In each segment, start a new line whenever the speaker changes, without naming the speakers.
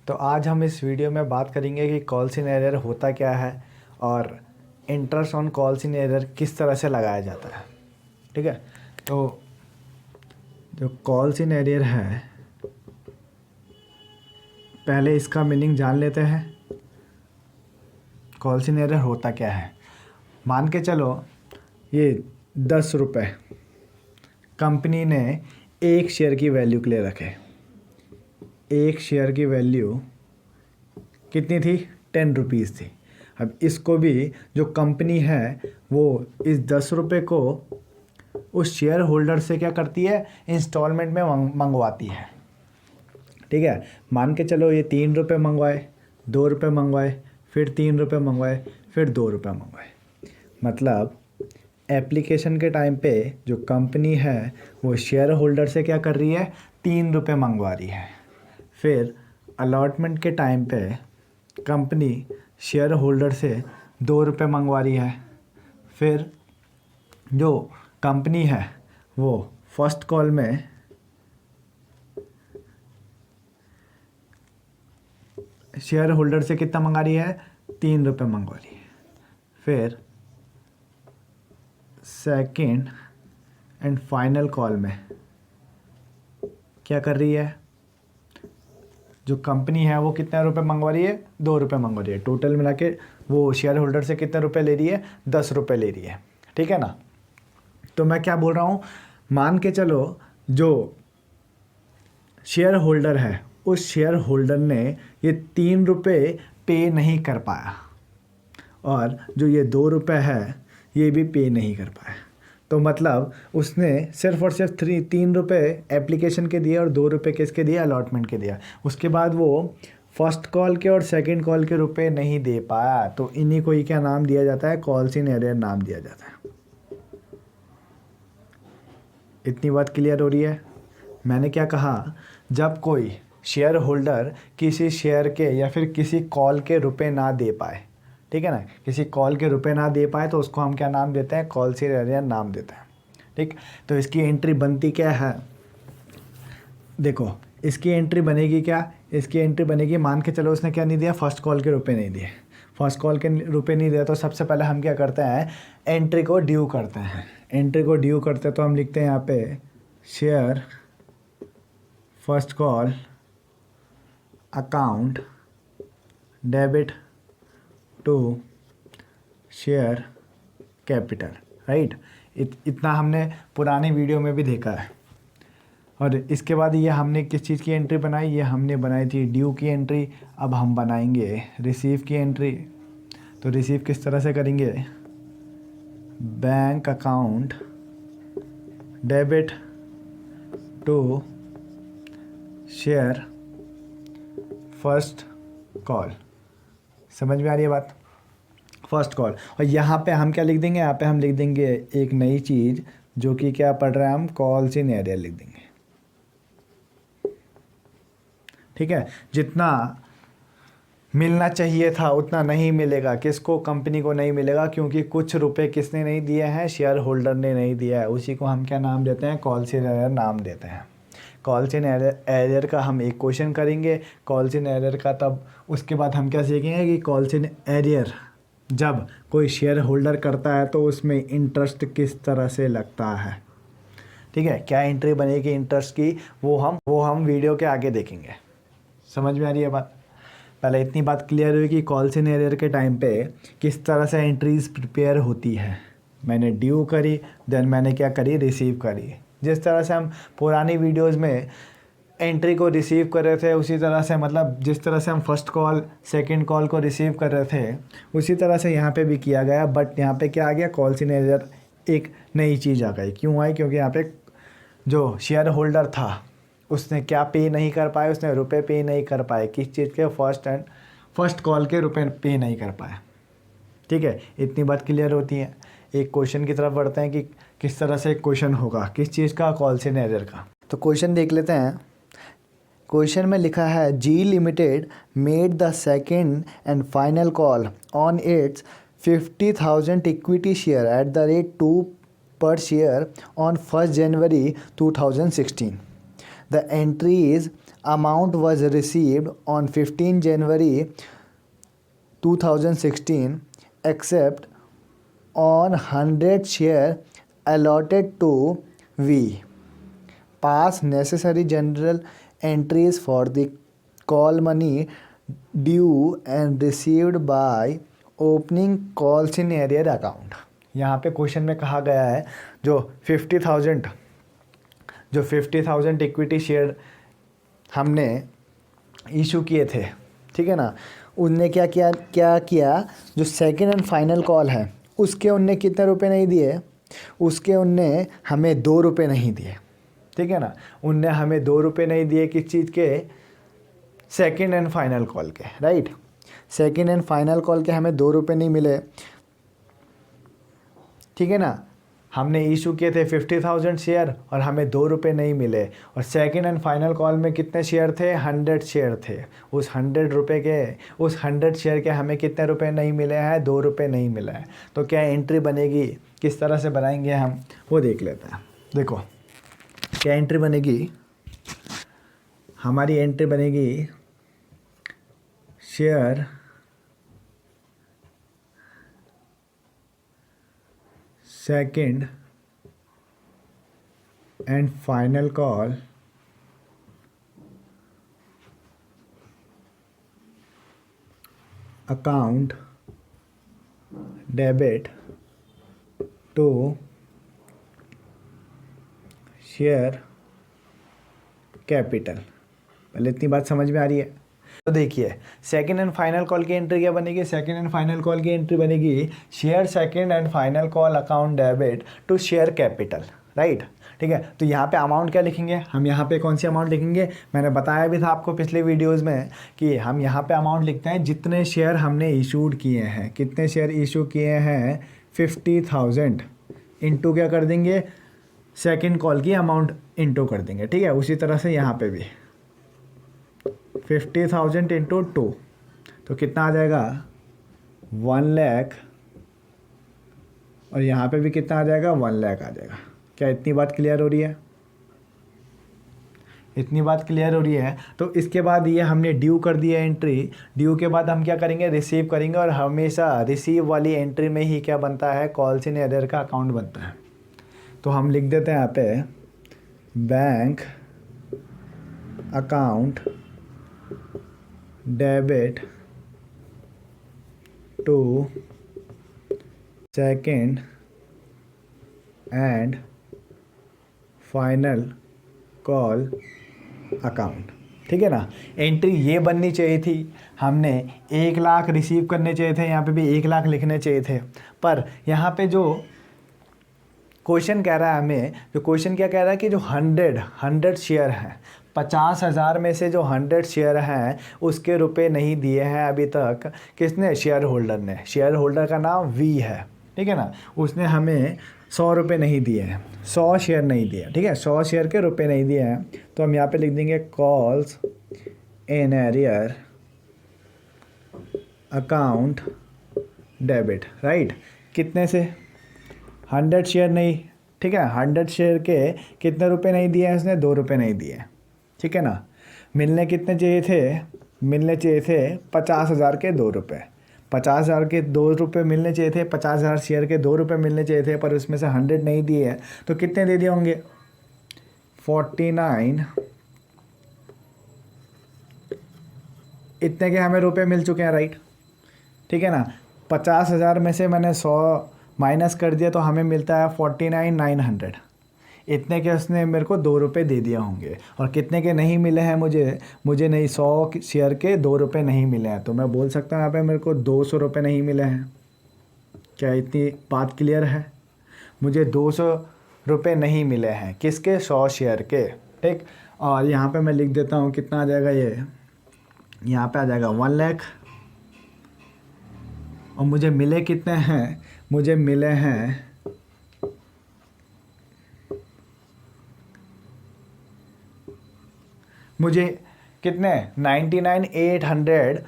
तो आज हम इस वीडियो में बात करेंगे कि कॉल्स इन एरर होता क्या है और interest on calls in error किस तरह से लगाया जाता है। ठीक है, तो जो कॉल्स इन एरर है पहले इसका मीनिंग जान लेते हैं। कॉल्स इन एरर होता क्या है। मान के चलो ये 10 रुपये कंपनी ने एक शेयर की वैल्यू के लिए रखे। एक शेयर की वैल्यू कितनी थी? 10 रुपीज़ थी। अब इसको भी जो कंपनी है वो इस 10 रुपये को उस शेयर होल्डर से क्या करती है? इंस्टॉलमेंट में मंगवाती है। ठीक है, मान के चलो ये 3 रुपये मंगवाए, 2 रुपये मंगवाए, फिर 3 रुपये मंगवाए, फिर 2 रुपये मंगवाए। मतलब एप्लीकेशन के टाइम पे जो कंपनी है वो शेयर होल्डर से क्या कर रही है? 3 रुपये मंगवा रही है। फिर अलॉटमेंट के टाइम पे कंपनी शेयर होल्डर से 2 रुपये मंगवा रही है। फिर जो कंपनी है वो फर्स्ट कॉल में शेयर होल्डर से कितना मंगा रही है? 3 रुपये मंगवा रही है। फिर सेकंड एंड फाइनल कॉल में क्या कर रही है? जो कंपनी है वो कितने रुपए मंगवा रही है? 2 रुपये मंगवा रही है। टोटल मिला के वो शेयर होल्डर से कितने रुपए ले रही है? 10 रुपये ले रही है। ठीक है ना। तो मैं क्या बोल रहा हूँ, मान के चलो जो शेयर होल्डर है उस शेयर होल्डर ने ये 3 रुपये पे नहीं कर पाया और जो ये 2 रुपये है ये भी पे नहीं कर पाया। तो मतलब उसने सिर्फ और सिर्फ 3 रुपये एप्लीकेशन के दिए और 2 रुपये किसके दिए? अलॉटमेंट के दिया। उसके बाद वो फर्स्ट कॉल के और सेकंड कॉल के रुपए नहीं दे पाया। तो इन्हीं को ही क्या नाम दिया जाता है? कॉल्स इन एरर नाम दिया जाता है। इतनी बात क्लियर हो रही है? मैंने क्या कहा, जब कोई शेयर होल्डर किसी शेयर के या फिर किसी कॉल के रुपए ना दे पाए, ठीक है ना, किसी कॉल के रुपए ना दे पाए तो उसको हम क्या नाम देते हैं? कॉल्स इन एरर नाम देते हैं। ठीक, तो इसकी एंट्री बनती क्या है? देखो इसकी एंट्री बनेगी क्या? इसकी एंट्री बनेगी, मान के चलो उसने क्या नहीं दिया? फर्स्ट कॉल के रुपए नहीं दिए। फर्स्ट कॉल के रुपए नहीं दिया तो सबसे पहले हम क्या करते हैं? एंट्री को ड्यू करते हैं। एंट्री को ड्यू करते हैं तो हम लिखते हैं यहाँ पे share first call account debit to share capital. Right, इतना हमने पुराने वीडियो में भी देखा है। और इसके बाद ये हमने किस चीज़ की एंट्री बनाई? ये हमने बनाई थी ड्यू की एंट्री। अब हम बनाएंगे रिसीव की एंट्री। तो रिसीव किस तरह से करेंगे? Bank account debit to share first call. समझ में आ रही है बात? First call. और यहाँ पे हम क्या लिख देंगे? यहाँ पे हम लिख देंगे एक नई चीज़ जो कि क्या पढ़ रहे हैं हम? कॉल्स इन एरर लिख देंगे। ठीक है, जितना मिलना चाहिए था उतना नहीं मिलेगा। किसको? कंपनी को नहीं मिलेगा, क्योंकि कुछ रुपए किसने नहीं दिए हैं? शेयर होल्डर ने नहीं दिया है। उसी को हम क्या नाम देते हैं? कॉल्स इन एरर नाम देते हैं। कॉल्स इन एरर का हम एक क्वेश्चन करेंगे, कॉल्स इन एरर का। तब उसके बाद हम क्या सीखेंगे कि कॉल्स इन एरर जब कोई शेयर होल्डर करता है तो उसमें इंटरेस्ट किस तरह से लगता है। ठीक है, क्या एंट्री बनेगी इंटरेस्ट की, वो हम वीडियो के आगे देखेंगे। समझ में आ रही है बात? पहले इतनी बात क्लियर हुई कि कॉल्स इन एरर के टाइम पे किस तरह से एंट्रीज प्रिपेयर होती है। मैंने ड्यू करी, देन मैंने क्या करी? रिसीव करी। जिस तरह से हम पुरानी वीडियोस में एंट्री को रिसीव कर रहे थे उसी तरह से, मतलब जिस तरह से हम फर्स्ट कॉल सेकंड कॉल को रिसीव कर रहे थे उसी तरह से यहाँ पे भी किया गया। बट यहाँ पे क्या आ गया? कॉल्स इन एरर एक नई चीज़ आ गई। क्यों आई? क्योंकि यहाँ पे जो शेयर होल्डर था उसने क्या पे नहीं कर पाए? उसने रुपए पे नहीं कर पाए। किस चीज़ के? फर्स्ट कॉल के रुपए पे नहीं कर पाए। ठीक है, इतनी बात क्लियर होती है। एक क्वेश्चन की तरफ बढ़ते हैं कि किस तरह से एक क्वेश्चन होगा, किस चीज़ का? कॉल्स इन एरर का। तो क्वेश्चन देख लेते हैं। क्वेश्चन में लिखा है G limited made the second and final call on its 50,000 equity share at the rate 2 per share on 1st January 2016. The entry is amount was received on 15 January 2016 except on 100 share allotted to V. Pass necessary general entries for the call money due and received by opening calls in arrear account. यहाँ पे question में कहा गया है जो 50,000 equity share हमने issue किए थे, ठीक है ना, उनने क्या किया जो सेकंड एंड फाइनल कॉल है उसके उनने कितने रुपए नहीं दिए, उसके उनने हमें 2 रुपये नहीं दिए, ठीक है ना, उनने हमें 2 रुपये नहीं दिए किस चीज़ के, सेकंड एंड फाइनल कॉल के, right. Second and final call के हमें 2 रुपये नहीं मिले, ठीक है ना। हमने इशू किए थे 50,000 शेयर और हमें 2 रुपये नहीं मिले, और सेकंड एंड फाइनल कॉल में कितने शेयर थे, 100 शेयर थे। उस 100 शेयर के हमें कितने रुपए नहीं मिले हैं, 2 रुपये नहीं मिला है। तो क्या एंट्री बनेगी, किस तरह से बनाएंगे हम वो देख लेते हैं। देखो क्या एंट्री बनेगी, हमारी एंट्री बनेगी share second and final call account debit to share capital. पहले इतनी बात समझ में आ रही है? तो देखिए सेकंड एंड फाइनल कॉल की एंट्री क्या बनेगी, सेकंड एंड फाइनल कॉल की एंट्री बनेगी share second and final call account debit to share capital, right. ठीक है, तो यहाँ पे अमाउंट क्या लिखेंगे, हम यहाँ पे कौन सी अमाउंट लिखेंगे, मैंने बताया भी था आपको पिछले वीडियोस में कि हम यहाँ पे अमाउंट लिखते हैं जितने शेयर हमने इशूड किए हैं। कितने शेयर इशू किए हैं, 50,000 इंटू क्या कर देंगे, सेकंड कॉल की अमाउंट इंटू कर देंगे, ठीक है। उसी तरह से यहाँ पे भी 50,000 इंटू 2 तो कितना आ जाएगा, 1 लाख, और यहाँ पे भी कितना आ जाएगा, 1 लाख आ जाएगा। क्या इतनी बात क्लियर हो रही है? इतनी बात क्लियर हो रही है। तो इसके बाद ये हमने ड्यू कर दिया एंट्री, ड्यू के बाद हम क्या करेंगे, रिसीव करेंगे, और हमेशा रिसीव वाली एंट्री में ही क्या बनता है, कॉल्स इन एरियर का अकाउंट बनता है। तो हम लिख देते हैं यहाँ पे bank account debit to second and final call account, ठीक है ना। एंट्री ये बननी चाहिए थी, हमने 1 लाख रिसीव करने चाहिए थे, यहाँ पे भी 1 लाख लिखने चाहिए थे, पर यहाँ पे जो क्वेश्चन कह रहा है हमें, जो क्वेश्चन क्या कह रहा है कि जो 100 शेयर हैं, 50,000 में से जो 100 शेयर हैं उसके रुपए नहीं दिए हैं अभी तक किसने, शेयर होल्डर ने। शेयर होल्डर का नाम वी है, ठीक है ना। उसने हमें 100 रुपये नहीं दिए हैं, 100 शेयर नहीं दिए, ठीक है, 100 शेयर के रुपए नहीं दिए हैं। तो हम यहाँ पे लिख देंगे calls in arrear account debit, right. कितने से, 100 शेयर नहीं, ठीक है, 100 शेयर के कितने रुपए नहीं दिए हैं उसने, 2 रुपये नहीं दिए, ठीक है ना। मिलने कितने चाहिए थे, मिलने चाहिए थे 50,000 के 2 रुपये, 50,000 के 2 रुपये मिलने चाहिए थे, 50,000 शेयर के 2 रुपये मिलने चाहिए थे, पर उसमें से 100 नहीं दिए हैं। तो कितने दे दिए होंगे, 49, इतने के हमें रुपए मिल चुके हैं, राइट, ठीक है ना। 50,000 में से मैंने 100 माइनस कर दिया तो हमें मिलता है 49,900। इतने के उसने मेरे को 2 रुपये दे दिए होंगे, और कितने के नहीं मिले हैं मुझे नहीं, 100 शेयर के 2 रुपये नहीं मिले हैं। तो मैं बोल सकता हूँ यहाँ पे मेरे को 200 रुपये नहीं मिले हैं। क्या इतनी बात क्लियर है? मुझे 200 रुपये नहीं मिले हैं, किसके, 100 शेयर के, ठीक। और यहाँ पे मैं लिख देता हूँ कितना आ जाएगा, ये यहाँ पे आ जाएगा 1 लाख, और मुझे मिले कितने हैं, मुझे मिले हैं मुझे कितने 99,800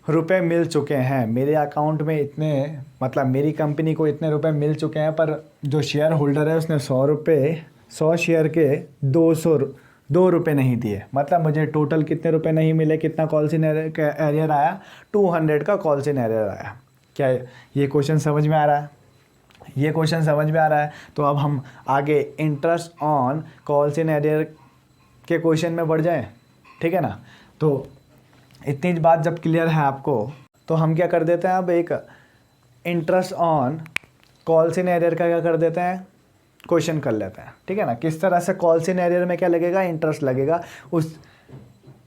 रुपये मिल चुके हैं मेरे अकाउंट में। इतने मतलब मेरी कंपनी को इतने रुपए मिल चुके हैं, पर जो शेयर होल्डर है उसने 100 रुपये, 100 शेयर के ₹2 नहीं दिए, मतलब मुझे टोटल कितने रुपए नहीं मिले, कितना कॉल्स इन एरियर का एरियर आया, 200 का कॉल्स इन एरियर आया। क्या ये क्वेश्चन समझ में आ रहा है? ये क्वेश्चन समझ में आ रहा है। तो अब हम आगे interest on calls in arrear के क्वेश्चन में बढ़ जाएं, ठीक है ना। तो इतनी बात जब क्लियर है आपको, तो हम क्या कर देते हैं, अब एक interest on calls in arrear का क्या कर देते हैं, क्वेश्चन कर लेते हैं, ठीक है ना। किस तरह से कॉल्स इन एरियर में क्या लगेगा, इंटरेस्ट लगेगा, उस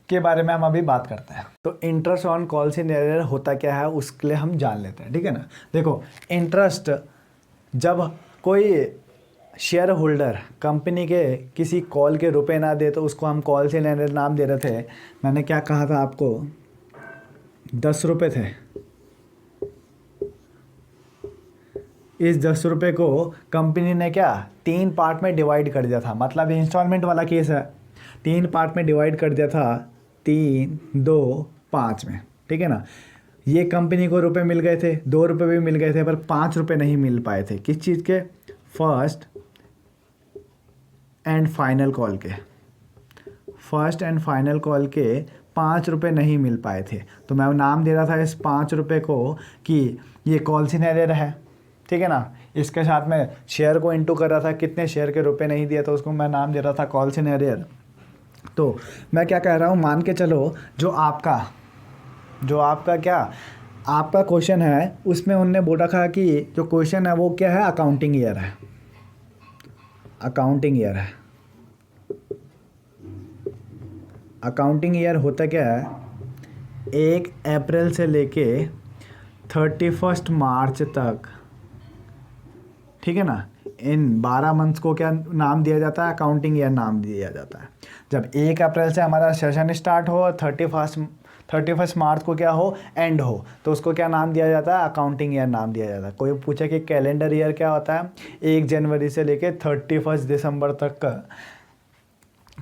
के बारे में हम अभी बात करते हैं। तो interest on calls in arrear होता क्या है, उसके लिए हम जान लेते हैं, ठीक है ना। देखो, इंटरेस्ट जब कोई शेयर होल्डर कंपनी के किसी कॉल के रुपए ना दे, तो उसको हम कॉल्स इन एरियर नाम दे रहे थे। मैंने क्या कहा था आपको, ₹10 थे। इस ₹10 को कंपनी ने क्या 3 पार्ट में डिवाइड कर दिया था, मतलब इंस्टॉलमेंट वाला केस है, 3 पार्ट में डिवाइड कर दिया था, 3, 2, 5 में, ठीक है ना। ये कंपनी को रुपए मिल गए थे, ₹2 भी मिल गए थे, पर ₹5 नहीं मिल पाए थे। किस चीज़ के, फर्स्ट एंड फाइनल कॉल के, फर्स्ट एंड फाइनल कॉल के ₹5 नहीं मिल पाए थे। तो मैं नाम दे रहा था इस ₹5 को कि ये कॉल्स इन एरियर है, ठीक है ना। इसके साथ में शेयर को इंटू कर रहा था, कितने शेयर के रुपए नहीं दिए, तो उसको मैं नाम दे रहा था कॉल्स इन एरियर। तो मैं क्या कह रहा हूँ, मान के चलो जो आपका क्या आपका क्वेश्चन है, उसमें उनने बोला था कि जो क्वेश्चन है वो क्या है, अकाउंटिंग ईयर है, अकाउंटिंग ईयर है। अकाउंटिंग ईयर होता क्या है, 1 अप्रैल से लेके 31 मार्च तक, ठीक है ना। इन 12 मंथ्स को क्या नाम दिया जाता है, अकाउंटिंग ईयर नाम दिया जाता है। जब 1 अप्रैल से हमारा सेशन स्टार्ट हो और 31 मार्च को क्या हो, एंड हो, तो उसको क्या नाम दिया जाता है, अकाउंटिंग ईयर नाम दिया जाता है। कोई पूछे कि कैलेंडर ईयर क्या होता है, 1 जनवरी से लेके 31 दिसंबर तक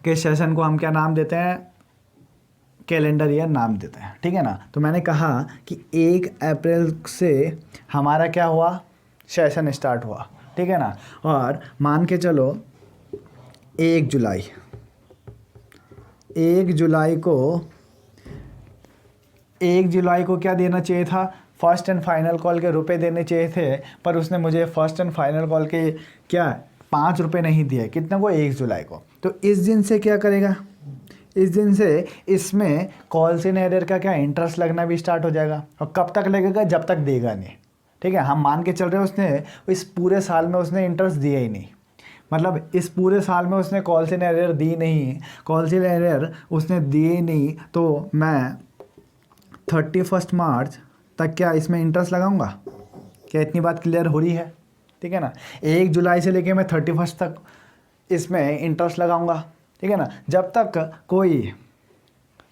के सेशन को हम क्या नाम देते हैं, कैलेंडर ईयर नाम देते हैं, ठीक है ना। तो मैंने कहा कि 1 अप्रैल से हमारा क्या हुआ, सेशन स्टार्ट हुआ, ठीक है ना। और मान के चलो 1 जुलाई को क्या देना चाहिए था, फर्स्ट एंड फाइनल कॉल के रुपए देने चाहिए थे, पर उसने मुझे फर्स्ट एंड फाइनल कॉल के क्या ₹5 नहीं दिए, कितने को, 1 जुलाई को। तो इस दिन से क्या करेगा, इस दिन से इसमें कॉल्स इन एरियर का क्या इंटरेस्ट लगना भी स्टार्ट हो जाएगा। और कब तक लगेगा, जब तक देगा नहीं, ठीक है। हम मान के चल रहे हैं उसने इस पूरे साल में उसने इंटरेस्ट दिया ही नहीं, मतलब इस पूरे साल में उसने कॉल्स इन एरियर दी नहीं, कॉल्स इन एरियर उसने दिए नहीं, तो मैं 31 मार्च तक क्या इसमें इंटरेस्ट लगाऊंगा। क्या इतनी बात क्लियर हो रही है, ठीक है ना। 1 जुलाई से लेके मैं 31 तक इसमें इंटरेस्ट लगाऊंगा, ठीक है ना, जब तक कोई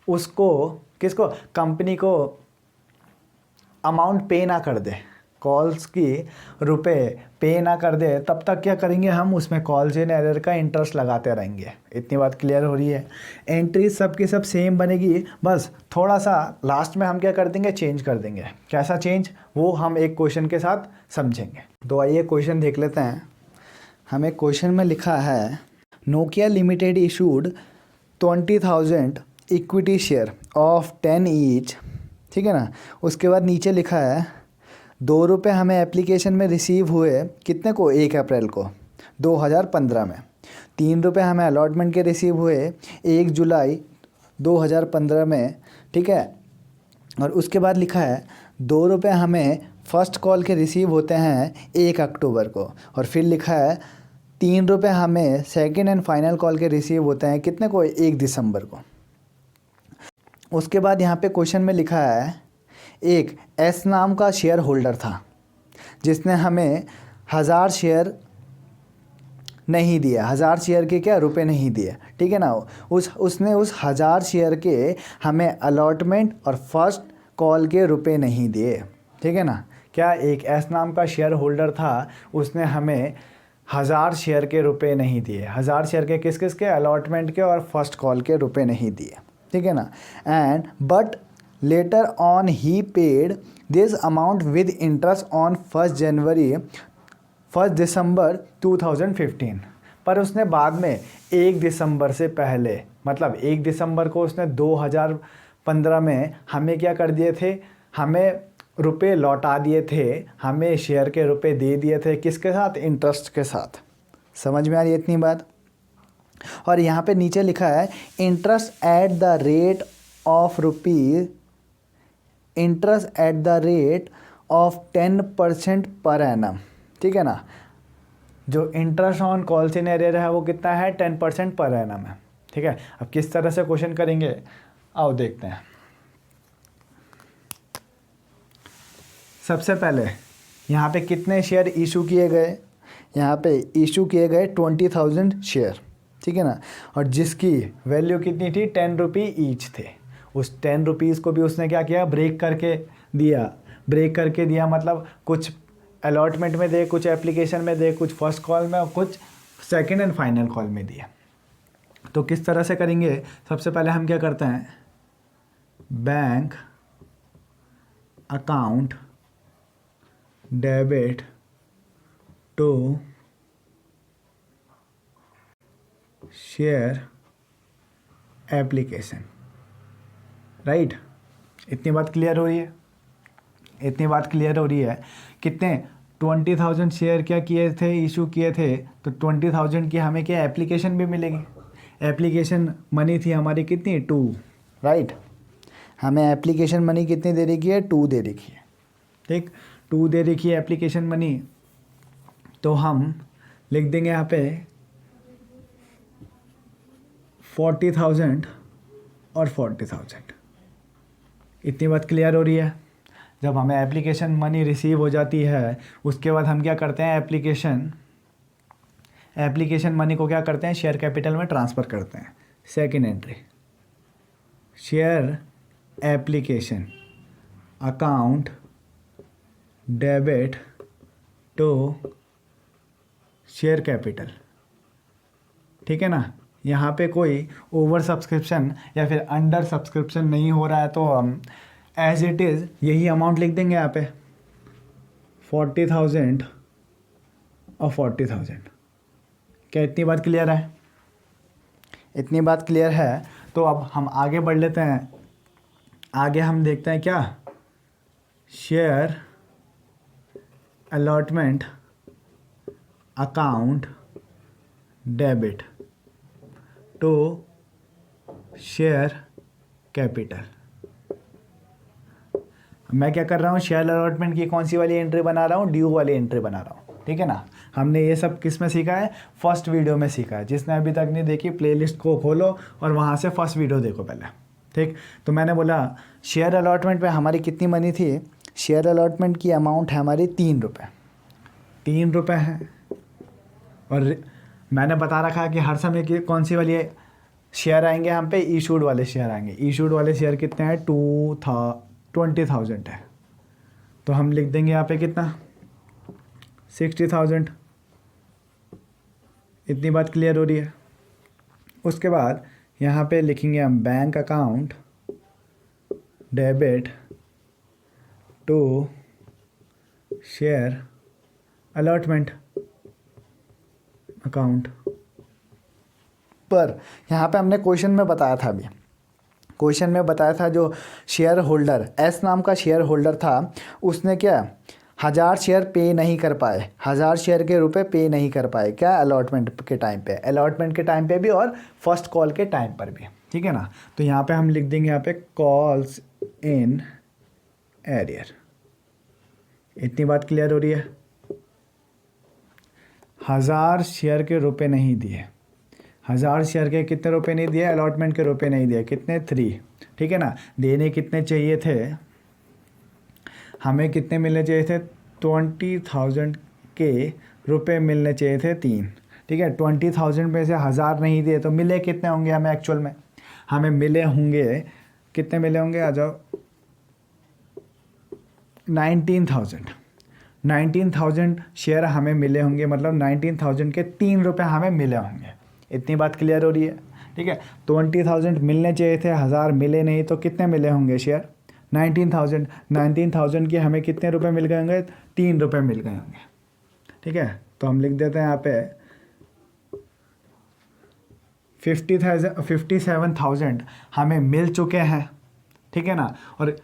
उसको किसको, कंपनी को अमाउंट पे ना कर दे, कॉल्स की रुपए पे ना कर दे, तब तक क्या करेंगे हम, उसमें कॉल्स इन एरियर का इंटरेस्ट लगाते रहेंगे। इतनी बात क्लियर हो रही है। एंट्री सब की सब सेम बनेगी, बस थोड़ा सा लास्ट में हम क्या कर देंगे, चेंज कर देंगे। कैसा चेंज, वो हम एक क्वेश्चन के साथ समझेंगे। तो आइए क्वेश्चन देख लेते हैं। हमें क्वेश्चन में लिखा है, Nokia limited issued 20,000 equity share of 10 each, ठीक है ना। उसके बाद नीचे लिखा है ₹2 हमें एप्लीकेशन में रिसीव हुए, कितने को, 1 अप्रैल को 2015 में। ₹3 हमें अलॉटमेंट के रिसीव हुए 1 जुलाई 2015 में, ठीक है। और उसके बाद लिखा है ₹2 हमें फर्स्ट कॉल के रिसीव होते हैं 1 अक्टूबर को, और फिर लिखा है ₹3 हमें सेकंड एंड फाइनल कॉल के रिसीव होते हैं, कितने को, 1 दिसंबर को। उसके बाद यहाँ पे क्वेश्चन में लिखा है, एक एस नाम का शेयर होल्डर था जिसने हमें 1000 शेयर नहीं दिया, 1000 शेयर के क्या रुपए नहीं दिए, ठीक है ना। उसने उस 1000 शेयर के हमें अलॉटमेंट और फर्स्ट कॉल के रुपए नहीं दिए, ठीक है ना। क्या एक एस नाम का शेयर होल्डर था, उसने हमें 1000 शेयर के रुपए नहीं दिए, 1000 शेयर के किस किस के, अलॉटमेंट के और फर्स्ट कॉल के रुपए नहीं दिए, ठीक है ना। And but later on he paid this amount with interest on 1 December 2015, पर उसने बाद में 1 दिसंबर से पहले, मतलब 1 दिसंबर को उसने 2015 में हमें क्या कर दिए थे, हमें रुपए लौटा दिए थे, हमें शेयर के रुपए दे दिए थे, किसके साथ, इंटरेस्ट के साथ। समझ में आ रही है इतनी बात। और यहाँ पे नीचे लिखा है interest eight the rate of rupees, interest eight the rate of 10% per annum, ठीक है ना। जो interest on calls in arrear है वो कितना है, 10% पर एनम है, ठीक है। अब किस तरह से क्वेश्चन करेंगे आओ देखते हैं। सबसे पहले यहाँ पे कितने शेयर इशू किए गए, यहाँ पे इशू किए गए 20,000 शेयर, ठीक है ना। और जिसकी वैल्यू कितनी थी, 10 रुपी ईच थे। उस 10 रुपीज़ को भी उसने क्या किया, ब्रेक करके दिया। ब्रेक करके दिया मतलब कुछ अलॉटमेंट में दे, कुछ एप्लीकेशन में दे, कुछ फर्स्ट कॉल में और कुछ सेकंड एंड फाइनल कॉल में दिया। तो किस तरह से करेंगे, सबसे पहले हम क्या करते हैं, bank account debit to share application, right. इतनी बात क्लियर हो रही है, इतनी बात क्लियर हो रही है। कितने 20,000 शेयर क्या किए थे, इशू किए थे, तो 20,000 की हमें क्या एप्लीकेशन भी मिलेगी। एप्लीकेशन मनी थी हमारी कितनी, 2, राइट। हमें एप्लीकेशन मनी कितनी दे रखी है, 2 दे रखी है, ठीक। 2 दे रखी है एप्लीकेशन मनी, तो हम लिख देंगे यहाँ पे 40,000 और 40,000। इतनी बात क्लियर हो रही है। जब हमें एप्लीकेशन मनी रिसीव हो जाती है उसके बाद हम क्या करते हैं, एप्लीकेशन मनी को क्या करते हैं, शेयर कैपिटल में ट्रांसफ़र करते हैं। Second entry, share application account debit to share capital, ठीक है ना। यहाँ पे कोई ओवर सब्सक्रिप्शन या फिर अंडर सब्सक्रिप्शन नहीं हो रहा है, तो हम एज इट इज़ यही अमाउंट लिख देंगे यहाँ पे 40,000 और 40,000। क्या इतनी बात क्लियर है, इतनी बात क्लियर है। तो अब हम आगे बढ़ लेते हैं। आगे हम देखते हैं क्या, share allotment account debit to share capital. मैं क्या कर रहा हूँ, शेयर अलॉटमेंट की कौन सी वाली एंट्री बना रहा हूँ, ड्यू वाली एंट्री बना रहा हूँ, ठीक है ना। हमने ये सब किस में सीखा है, फर्स्ट वीडियो में सीखा है। जिसने अभी तक नहीं देखी प्लेलिस्ट को खोलो और वहाँ से फर्स्ट वीडियो देखो पहले, ठीक। तो मैंने बोला शेयर अलॉटमेंट पे हमारी कितनी मनी थी, शेयर अलॉटमेंट की अमाउंट है हमारी 3 रुपये, 3 रुपये है। और मैंने बता रखा है कि हर समय की कौन सी वाली शेयर आएंगे हम पे, इशूड वाले शेयर आएंगे। इशूड वाले शेयर कितने हैं, 20,000 है। तो हम लिख देंगे यहाँ पे कितना, 60,000। इतनी बात क्लियर हो रही है। उसके बाद यहाँ पे लिखेंगे हम bank account debit to share allotment account. पर यहाँ पे हमने क्वेश्चन में बताया था, अभी क्वेश्चन में बताया था जो शेयर होल्डर एस नाम का शेयर होल्डर था, उसने क्या 1000 शेयर पे नहीं कर पाए, 1000 शेयर के रुपए पे नहीं कर पाए, क्या अलॉटमेंट के टाइम पे, अलॉटमेंट के टाइम पे भी और फर्स्ट कॉल के टाइम पर भी, ठीक है ना। तो यहाँ पे हम लिख देंगे यहाँ पे कॉल्स इन एरियर। इतनी बात क्लियर हो रही है। 1000 शेयर के रुपए नहीं दिए, 1000 शेयर के कितने रुपए नहीं दिए, अलॉटमेंट के रुपए नहीं दिए, कितने 3, ठीक है ना। देने कितने चाहिए थे, हमें कितने मिलने चाहिए थे, 20,000 के रुपए मिलने चाहिए थे 3, ठीक है। 20,000 में से 1000 नहीं दिए तो मिले कितने होंगे हमें, एक्चुअल में हमें मिले होंगे, कितने मिले होंगे, आ जाओ, 19,000 शेयर हमें मिले होंगे, मतलब 19,000 के 3 रुपये हमें मिले होंगे। इतनी बात क्लियर हो रही है, ठीक है। 20,000 मिलने चाहिए थे, 1000 मिले नहीं, तो कितने मिले होंगे शेयर, 19,000 के हमें कितने रुपए मिल गए होंगे, 3 रुपये मिल गए होंगे, ठीक है। तो हम लिख देते हैं यहाँ पे 57,000 हमें मिल चुके हैं, ठीक है ना। और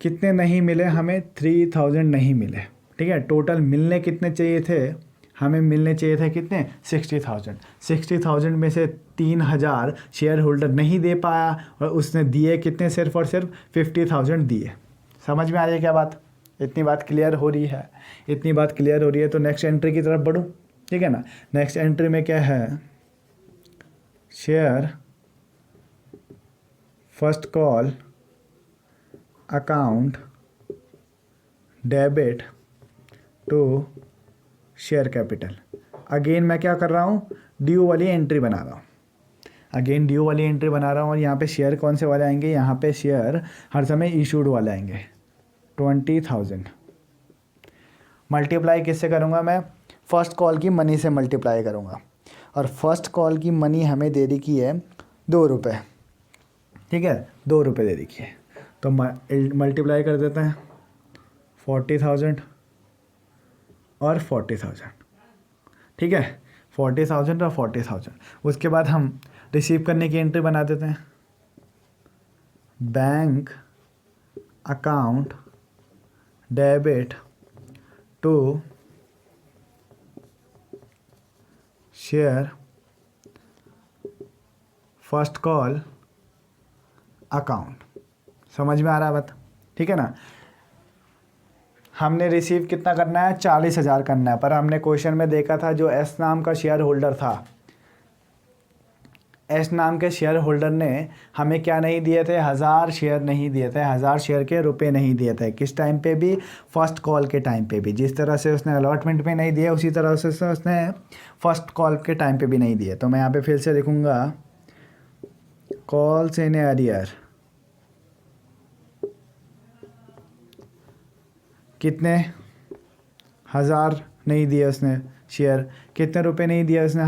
कितने नहीं मिले, हमें 3,000 नहीं मिले, ठीक है। टोटल मिलने कितने चाहिए थे, हमें मिलने चाहिए थे कितने, 60,000। 60,000 में से 3,000 शेयर होल्डर नहीं दे पाया और उसने दिए कितने, सिर्फ और सिर्फ 50,000 दिए। समझ में आ रही है क्या बात, इतनी बात क्लियर हो रही है, इतनी बात क्लियर हो रही है। तो नेक्स्ट एंट्री की तरफ बढ़ूँ, ठीक है ना। नेक्स्ट एंट्री में क्या है, share first call account debit to share capital. Again मैं क्या कर रहा हूँ, ड्यू वाली एंट्री बना रहा हूँ, अगेन ड्यू वाली एंट्री बना रहा हूँ। और यहाँ पे शेयर कौन से वाले आएंगे, यहाँ पे शेयर हर समय इशूड वाले आएंगे, 20,000। मल्टीप्लाई किससे करूँगा मैं, फर्स्ट कॉल की मनी से मल्टीप्लाई करूँगा। और फर्स्ट कॉल की मनी हमें दे रखी है 2 रुपये, ठीक है, 2 रुपये दे रखी है। तो मल्टीप्लाई कर देते हैं, 40,000 और 40,000, ठीक है, 40,000 और 40,000। उसके बाद हम रिसीव करने की एंट्री बना देते हैं, bank account debit to share first call account. समझ में आ रहा है बात, ठीक है ना। हमने रिसीव कितना करना है, 40,000 करना है। पर हमने क्वेश्चन में देखा था जो एस नाम का शेयर होल्डर था, एस नाम के शेयर होल्डर ने हमें क्या नहीं दिए थे, 1,000 शेयर नहीं दिए थे, 1,000 शेयर के रुपए नहीं दिए थे। किस टाइम पे भी, फर्स्ट कॉल के टाइम पे भी। जिस तरह से उसने अलॉटमेंट में नहीं दिए, उसी तरह से उसने फर्स्ट कॉल के टाइम पे भी नहीं दिए। तो मैं यहाँ पे फिर से लिखूँगा, कॉल्स इन एरियर, कितने, 1,000 नहीं दिए उसने शेयर। कितने रुपए नहीं दिए उसने,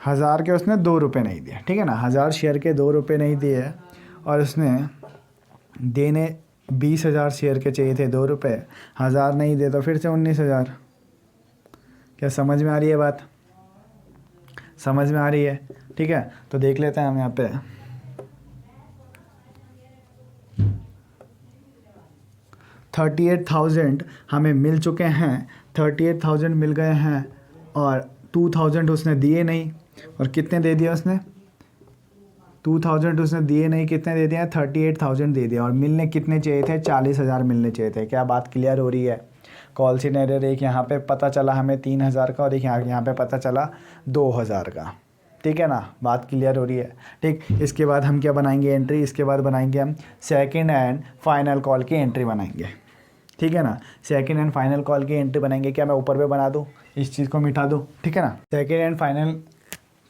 1,000 के उसने 2 रुपये नहीं दिए, ठीक है ना। 1,000 शेयर के 2 रुपये नहीं दिए और उसने देने 20,000 शेयर के चाहिए थे 2 रुपये, 1,000 नहीं दे तो फिर से 19,000। क्या समझ में आ रही है बात, समझ में आ रही है, ठीक है। तो देख लेते हैं हम यहाँ पे, 38,000 हमें मिल चुके हैं, 38,000 मिल गए हैं और 2,000 उसने दिए नहीं। और कितने दे दिया उसने, 2,000 उसने दिए नहीं, कितने दे दिया, 38,000 दे दिया। और मिलने कितने चाहिए थे, 40,000 मिलने चाहिए थे। क्या बात क्लियर हो रही है। कॉल इन एरियर एक यहाँ पे पता चला हमें 3,000 का और एक यहाँ पे पता चला 2,000 का, ठीक है ना। बात क्लियर हो रही है, ठीक। इसके बाद हम क्या बनाएंगे एंट्री, इसके बाद बनाएंगे हम सेकंड एंड फाइनल कॉल की एंट्री बनाएंगे, ठीक है ना। सेकंड एंड फाइनल कॉल की एंट्री बनाएंगे। क्या मैं ऊपर पे बना दूँ, इस चीज़ को मिटा दूँ, ठीक है ना। सेकंड एंड फाइनल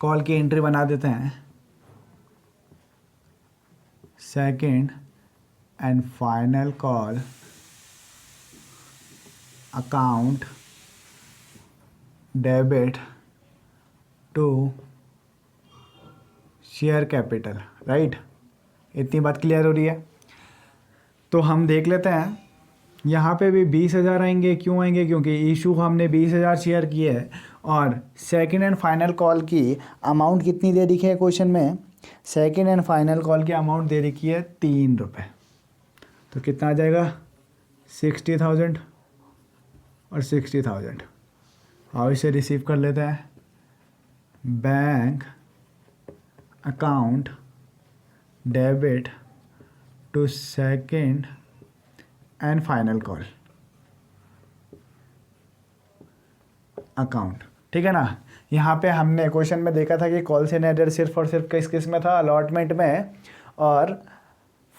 कॉल की एंट्री बना देते हैं, second and final call account debit to share capital, right. इतनी बात क्लियर हो रही है। तो हम देख लेते हैं, यहाँ पे भी 20,000 आएंगे। क्यों आएंगे, क्योंकि इशू हमने 20,000 शेयर किए है। और सेकंड एंड फाइनल कॉल की अमाउंट कितनी दे रखी है क्वेश्चन में, सेकंड एंड फाइनल कॉल की अमाउंट दे रखी है 3 रुपये। तो कितना आ जाएगा, 60,000 और 60,000। और इसे रिसीव कर लेते हैं, bank account debit to second and final call account, ठीक है ना। यहाँ पे हमने क्वेश्चन में देखा था कि कॉल इन एरियर सिर्फ और सिर्फ किस किस में था, अलॉटमेंट में और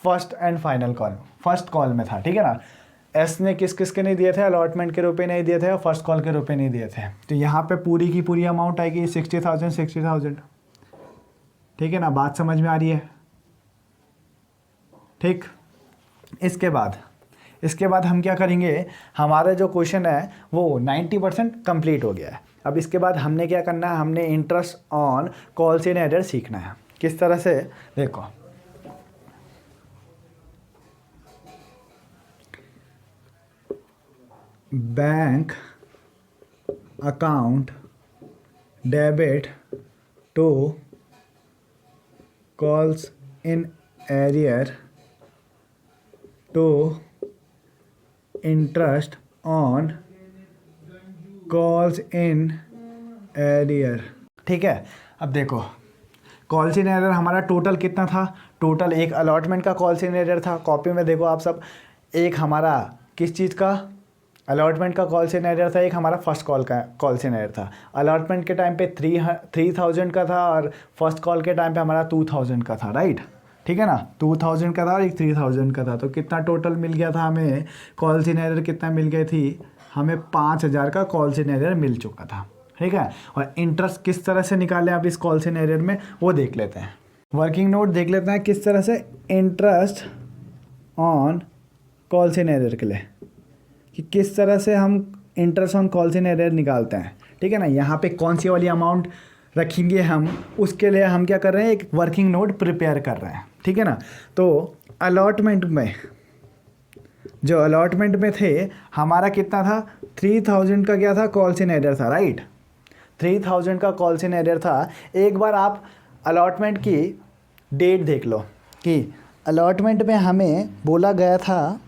first and final call, first call में था, ठीक है ना। एस ने किस किस के नहीं दिए थे, अलॉटमेंट के रुपए नहीं दिए थे और फर्स्ट कॉल के रुपए नहीं दिए थे। तो यहाँ पे पूरी की पूरी अमाउंट आएगी 60,000 60,000, ठीक है ना। बात समझ में आ रही है, ठीक। इसके बाद हम क्या करेंगे, हमारा जो क्वेश्चन है वो 90% कंप्लीट हो गया है। अब इसके बाद हमने क्या करना है, हमने interest on calls in arrear सीखना है। किस तरह से, देखो, bank account debit to calls in arrear to interest on calls in arrear. ठीक है, अब देखो कॉल्स इन एरियर हमारा टोटल कितना था, टोटल एक अलॉटमेंट का कॉल्स इन एरियर था, कॉपी में देखो आप सब, एक हमारा किस चीज़ का अलॉटमेंट का कॉल्स इन एरियर था, एक हमारा फर्स्ट कॉल का कॉल्स इन एरियर था। अलॉटमेंट के टाइम पे 3000 का था और फर्स्ट कॉल के टाइम पे हमारा 2000 का था, राइट। ठीक है ना, 2000 का था और एक 3000 का था, तो कितना टोटल मिल गया था हमें, कॉल्स इन एरियर कितना मिल गई थी हमें, 5000 का कॉल्स इन एरियर मिल चुका था। ठीक है, और इंटरेस्ट किस तरह से निकालें आप इस कॉल्स इन एरियर में, वो देख लेते हैं। वर्किंग नोट देख लेते हैं किस तरह से interest on calls in arrear के लिए, कि किस तरह से हम interest on calls in arrear निकालते हैं। ठीक है ना, यहाँ पे कौन सी वाली अमाउंट रखेंगे हम, उसके लिए हम क्या कर रहे हैं, एक वर्किंग नोट प्रिपेयर कर रहे हैं। ठीक है ना, तो अलॉटमेंट में, जो अलॉटमेंट में थे हमारा कितना था, 3000 का क्या था, कॉल्स इन एरियर था, राइट। 3000 का कॉल्स इन एरियर था। एक बार आप अलॉटमेंट की डेट देख लो कि अलॉटमेंट में हमें बोला गया था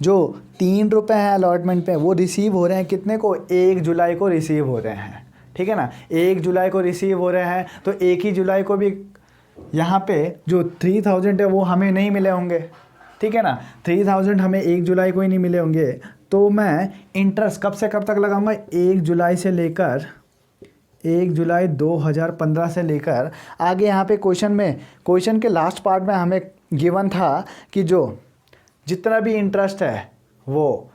जो 3 रुपये हैं अलॉटमेंट पे, वो रिसीव हो रहे हैं कितने को, 1 जुलाई को रिसीव हो रहे हैं। ठीक है ना, 1 जुलाई को रिसीव हो रहे हैं, तो 1 ही जुलाई को भी यहाँ पे जो 3000 है वो हमें नहीं मिले होंगे। ठीक है ना, 3000 हमें 1 जुलाई को ही नहीं मिले होंगे, तो मैं इंटरेस्ट कब से कब तक लगाऊंगा, 1 जुलाई से लेकर 1 जुलाई 2015 से लेकर आगे। यहाँ पे क्वेश्चन में, क्वेश्चन के लास्ट पार्ट में हमें गिवन था कि जो जितना भी इंटरेस्ट है वो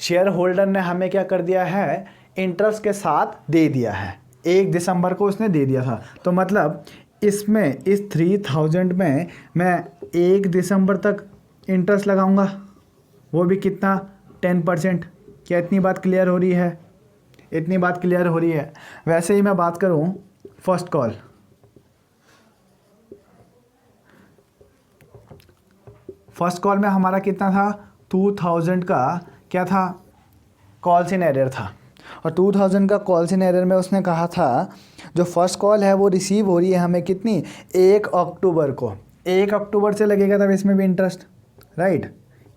शेयर होल्डर ने हमें क्या कर दिया है, इंटरेस्ट के साथ दे दिया है। 1 दिसंबर को उसने दे दिया था, तो मतलब इसमें इस 3000 में मैं 1 दिसंबर तक इंटरेस्ट लगाऊंगा, वो भी कितना, 10%। क्या इतनी बात क्लियर हो रही है, इतनी बात क्लियर हो रही है। वैसे ही मैं बात करूं फर्स्ट कॉल, फर्स्ट कॉल में हमारा कितना था, 2000 का क्या था, कॉल्स इन एरियर था, और 2000 का कॉल्स इन एरियर में उसने कहा था जो फर्स्ट कॉल है वो रिसीव हो रही है हमें कितनी, 1 अक्टूबर को, 1 अक्टूबर से लगेगा तब इसमें भी इंटरेस्ट, राइट।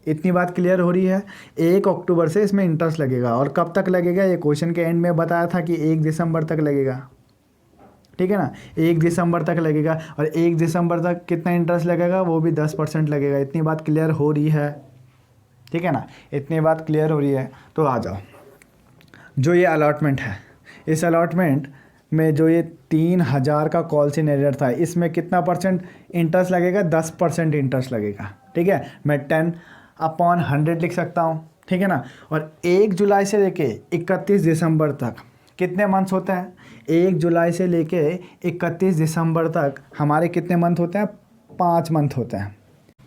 इतनी बात क्लियर हो रही है, 1 अक्टूबर से इसमें इंटरेस्ट लगेगा, और कब तक लगेगा, ये क्वेश्चन के एंड में बताया था कि 1 दिसंबर तक लगेगा। ठीक है ना, 1 दिसंबर तक लगेगा, और 1 दिसंबर तक कितना इंटरेस्ट लगेगा, वो भी 10% लगेगा। इतनी बात क्लियर हो रही है, ठीक है ना, इतनी बात क्लियर हो रही है। तो आ जाओ, जो ये अलॉटमेंट है, इस अलॉटमेंट में जो ये 3000 का कॉल्स इन एरियर था, इसमें कितना परसेंट इंटरेस्ट लगेगा, 10% इंटरेस्ट लगेगा। ठीक है, मैं 10/100 लिख सकता हूँ। ठीक है ना, और 1 जुलाई से लेके 31 दिसंबर तक कितने मंथ्स होते हैं, 1 जुलाई से लेके 31 दिसंबर तक हमारे कितने मंथ होते हैं, 5 मंथ होते हैं।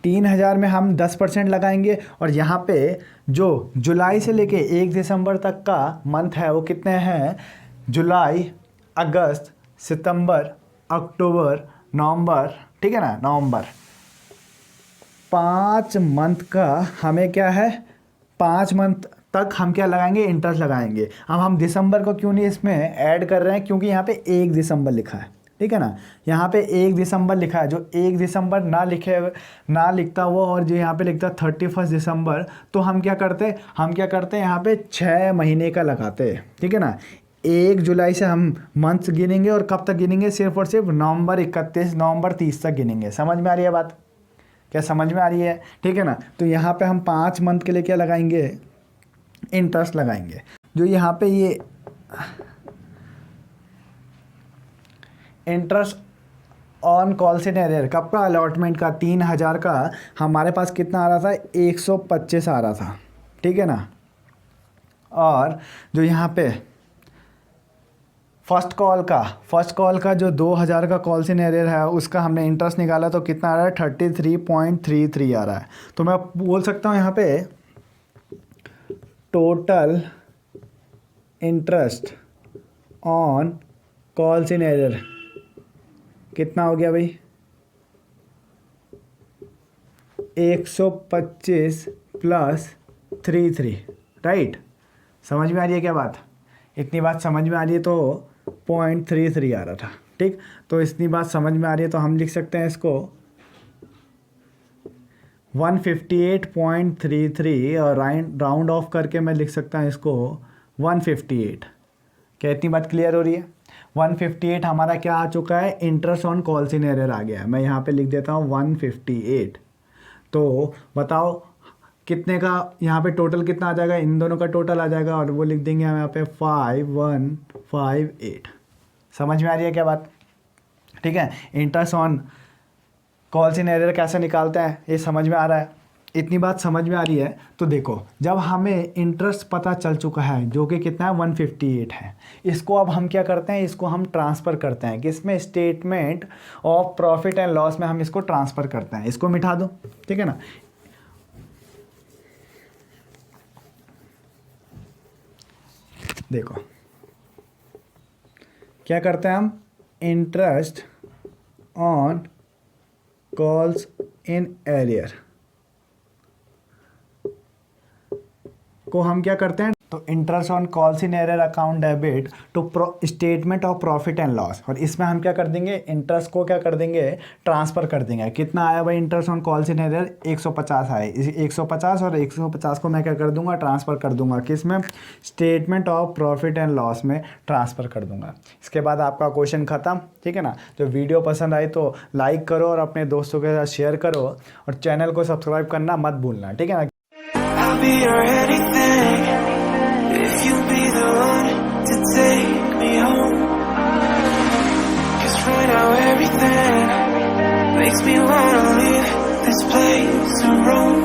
3000 में हम 10% लगाएंगे, और यहाँ पे जो जुलाई से लेके 1 दिसंबर तक का मंथ है वो कितने हैं, जुलाई, अगस्त, सितंबर, अक्टूबर, नवंबर। ठीक है ना, नवंबर, 5 मंथ का हमें क्या है, 5 मंथ तक हम क्या लगाएंगे, इंटरेस्ट लगाएंगे। अब हम दिसंबर को क्यों नहीं इसमें ऐड कर रहे हैं, क्योंकि यहाँ पे 1 दिसंबर लिखा है। ठीक है ना, यहाँ पे 1 दिसंबर लिखा है, जो 1 दिसंबर ना लिखता वो, और जो यहाँ पे लिखता 31 दिसंबर, तो हम क्या करते हैं यहाँ पे 6 महीने का लगाते हैं। ठीक है ना, 1 जुलाई से हम मंथ्स गिनेंगे, और कब तक गिनेंगे, सिर्फ और सिर्फ नवंबर 31, नवंबर 30 तक गिनेंगे। समझ में आ रही है बात, क्या समझ में आ रही है। ठीक है ना, तो यहाँ पे हम 5 मंथ के लिए क्या लगाएंगे, इंटरेस्ट लगाएंगे। जो यहाँ पे ये interest on calls in arrear कब का, अलॉटमेंट का 3000 का हमारे पास कितना आ रहा था, 125 आ रहा था। ठीक है ना, और जो यहाँ पे फर्स्ट कॉल का जो 2000 का कॉल्स इन एरियर है उसका हमने इंटरेस्ट निकाला, तो कितना आ रहा है, 33.33 आ रहा है। तो मैं बोल सकता हूँ यहाँ पे total interest on calls in arrear कितना हो गया भाई, 125 + 33, राइट। समझ में आ रही है क्या बात, इतनी बात समझ में आ रही है, तो 0.33 आ रहा था। ठीक, तो इतनी बात समझ में आ रही है, तो हम लिख सकते हैं इसको 158.33 और राउंड ऑफ करके मैं लिख सकता हूँ इसको 158। क्या इतनी बात क्लियर हो रही है? 158 हमारा क्या आ चुका है, interest on calls in error आ गया है। मैं यहाँ पे लिख देता हूँ 158। तो बताओ कितने का यहाँ पे टोटल कितना आ जाएगा, इन दोनों का टोटल आ जाएगा और वो लिख देंगे हम यहाँ पे 5158। समझ में आ रही है क्या बात? ठीक है, interest on calls in error कैसे निकालते हैं ये समझ में आ रहा है? इतनी बात समझ में आ रही है। तो देखो, जब हमें इंटरेस्ट पता चल चुका है जो कि कितना है 158 है, इसको अब हम क्या करते हैं, इसको हम ट्रांसफ़र करते हैं किसमें, statement of profit and loss में हम इसको ट्रांसफ़र करते हैं। इसको मिटा दो, ठीक है ना। देखो क्या करते हैं हम, interest on calls in arrear को हम क्या करते हैं, तो interest on calls in arrear account debit to statement of profit and loss, और इसमें हम क्या कर देंगे, इंटरेस्ट को क्या कर देंगे, ट्रांसफ़र कर देंगे। कितना आया भाई interest on calls in error, 150 आए, 150 और 150 को मैं क्या कर दूंगा, ट्रांसफ़र कर दूंगा किस में, statement of profit and loss में ट्रांसफ़र कर दूंगा। इसके बाद आपका क्वेश्चन ख़त्म, ठीक है ना। तो वीडियो पसंद आई तो लाइक करो और अपने दोस्तों के साथ शेयर करो और चैनल को सब्सक्राइब करना मत भूलना, ठीक है ना।
I'll be your anything if you be the one to take me home. 'Cause right now everything makes me wanna leave this place and roam.